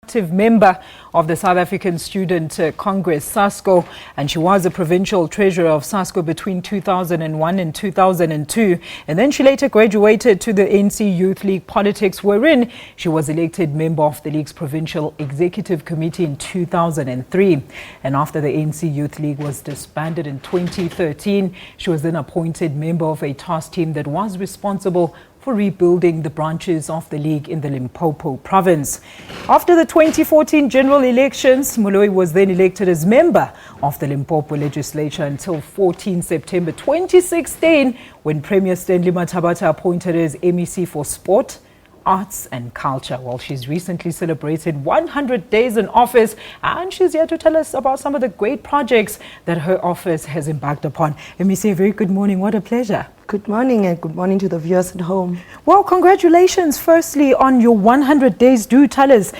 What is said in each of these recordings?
Active member of the South African Student Congress, SASCO, and she was a provincial treasurer of SASCO between 2001 and 2002. And then she later graduated to the ANC Youth League politics, wherein she was elected member of the League's provincial executive committee in 2003. And after the ANC Youth League was disbanded in 2013, she was then appointed member of a task team that was responsible for rebuilding the branches of the League in the Limpopo province. After the 2014 general elections, Moloi was then elected as member of the Limpopo Legislature until 14 September 2016, when Premier Stanley Mathabatha appointed her as MEC for Sport, Arts and Culture. Well, she's recently celebrated 100 days in office, and she's here to tell us about some of the great projects that her office has embarked upon. Let me say a very good morning. What a pleasure. Good morning, and good morning to the viewers at home. Well, congratulations firstly on your 100 days. Do tell us,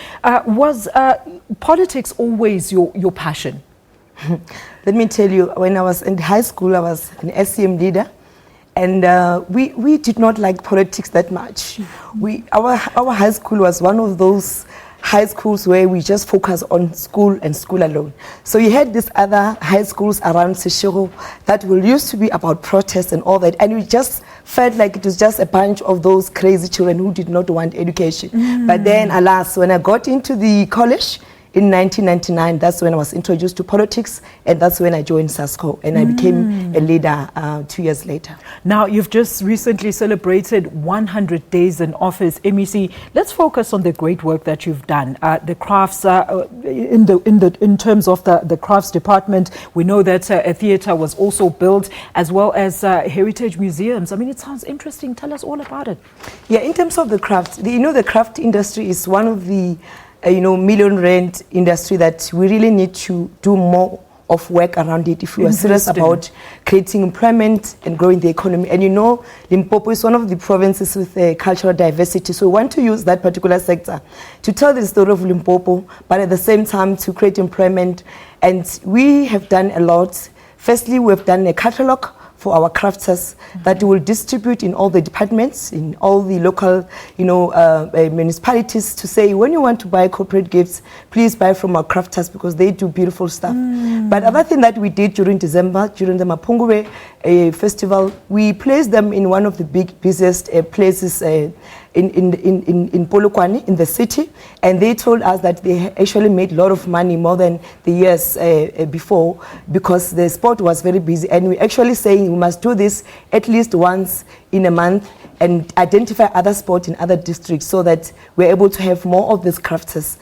was politics always your passion? Let me tell you, when I was in high school, I was an SCM leader. And we did not like politics that much. Our high school was one of those high schools where we just focus on school and school alone. So you had these other high schools around Seshego that used to be about protests and all that. And we just felt like it was just a bunch of those crazy children who did not want education. But then, alas, when I got into the college, in 1999, that's when I was introduced to politics, and that's when I joined SASCO, and I became a leader 2 years later. Now, you've just recently celebrated 100 days in office, MEC. Let's focus on the great work that you've done. The crafts, in terms of the crafts department, we know that a theatre was also built, as well as heritage museums. I mean, it sounds interesting. Tell us all about it. Yeah, in terms of the crafts, the craft industry is one of the million rand industry that we really need to do more of work around it if we are serious about creating employment and growing the economy. And Limpopo is one of the provinces with cultural diversity, so we want to use that particular sector to tell the story of Limpopo, but at the same time to create employment. And we have done a lot. Firstly, we have done a catalogue for our crafters that will distribute in all the departments, in all the local, municipalities, to say, when you want to buy corporate gifts, please buy from our crafters because they do beautiful stuff. But other thing that we did during December, during the Mapungube festival, we placed them in one of the busiest places in Polokwane, in the city, and they told us that they actually made a lot of money, more than the years before, because the sport was very busy. And we actually saying we must do this at least once in a month and identify other sports in other districts so that we're able to have more of these crafters,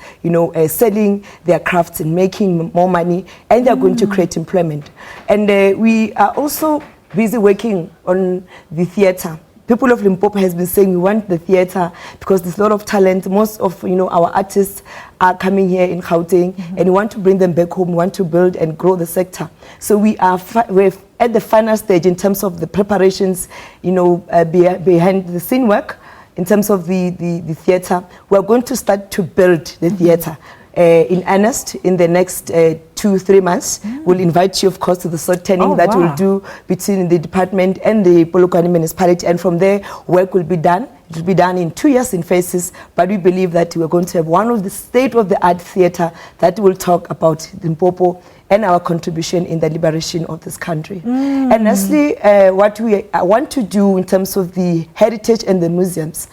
selling their crafts and making more money, and they're going to create employment. And we are also busy working on the theatre. People of Limpopo has been saying we want the theatre because there's a lot of talent. Most of our artists are coming here in Gauteng, and we want to bring them back home. We want to build and grow the sector. So we're at the final stage in terms of the preparations, behind the scene work. In terms of the theatre, we're going to start to build the theatre in earnest in the next 2-3 months. We'll invite you, of course, to the sword turning that we'll do between the department and the Polokwane municipality. And from there, work will be done. It will be done in 2 years in phases. But we believe that we're going to have one of the state-of-the-art theatre that will talk about Limpopo and our contribution in the liberation of this country. And lastly, what we want to do in terms of the heritage and the museums,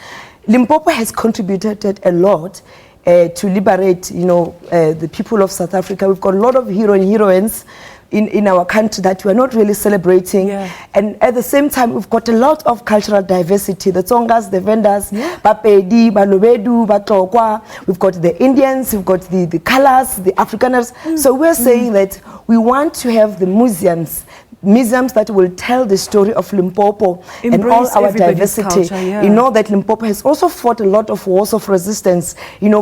Limpopo has contributed a lot to liberate, the people of South Africa. We've got a lot of heroines in our country that we are not really celebrating. And at the same time, we've got a lot of cultural diversity. The Tsongas, the vendors, Bapedi, Balobedu, Batokwa. We've got the Indians, we've got the colors, the Afrikaners. So we're saying that we want to have the museums that will tell the story of Limpopo and all our diversity. Culture, You know that Limpopo has also fought a lot of wars of resistance,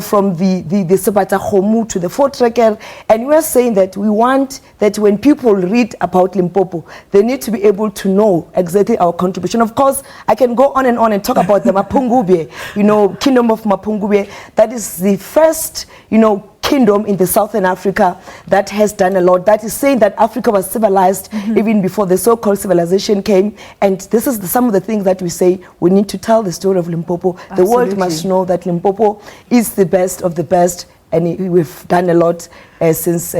from the Sebata Khomu to the Fort Reker. And we are saying that we want that when people read about Limpopo, they need to be able to know exactly our contribution. Of course, I can go on and talk about the Mapungube, Kingdom of Mapungube. That is the first, kingdom in the Southern Africa that has done a lot. That is saying that Africa was civilized even before the so-called civilization came. And this is some of the things that we say we need to tell the story of Limpopo. The world must know that Limpopo is the best of the best. and we've done a lot since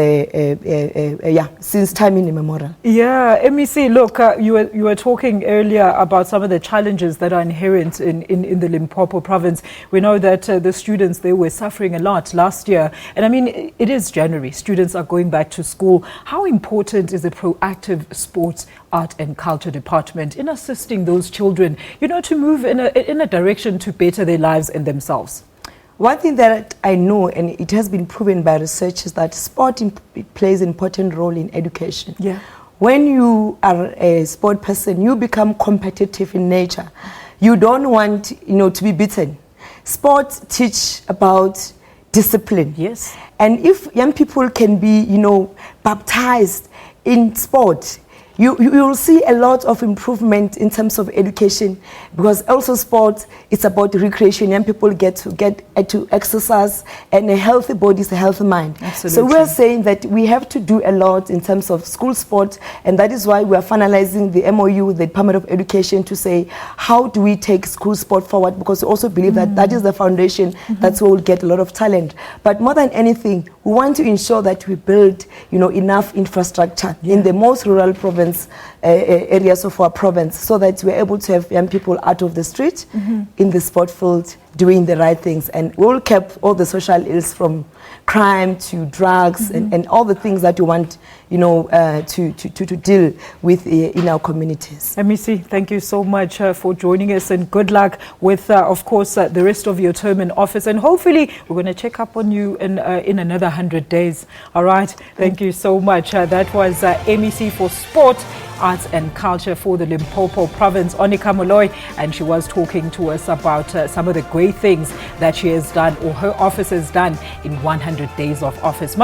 time immemorial. Yeah, MEC, look, you were talking earlier about some of the challenges that are inherent in the Limpopo province. We know that the students, they were suffering a lot last year. And I mean, it is January. Students are going back to school. How important is a proactive sports, art and culture department in assisting those children, you know, to move in a direction to better their lives and themselves? One thing that I know, and it has been proven by research, is that sport plays an important role in education. Yeah. When you are a sport person, you become competitive in nature. You don't want, you know, to be beaten. Sports teach about discipline. Yes. And if young people can be, you know, baptized in sport, you will see a lot of improvement in terms of education, because also sport, it's about recreation. Young people get to exercise, and a healthy body is a healthy mind. Absolutely. So we're saying that we have to do a lot in terms of school sport, and that is why we are finalizing the MOU with the Department of Education to say, how do we take school sport forward? Because we also believe that that is the foundation, that's where we'll get a lot of talent. But more than anything, we want to ensure that we build, you know, enough infrastructure in the most rural province areas of our province, so that we're able to have young people out of the street in the sport field doing the right things, and we'll keep all the social ills from crime to drugs and all the things that we want, you know, to deal with in our communities. MEC, thank you so much for joining us, and good luck with, of course, the rest of your term in office. And hopefully, we're going to check up on you in another 100 days. All right. Thank you so much. That was MEC for Sport, Arts and Culture for the Limpopo province, Onicca Moloi, and she was talking to us about some of the great things that she has done, or her office has done, in 100 days of office.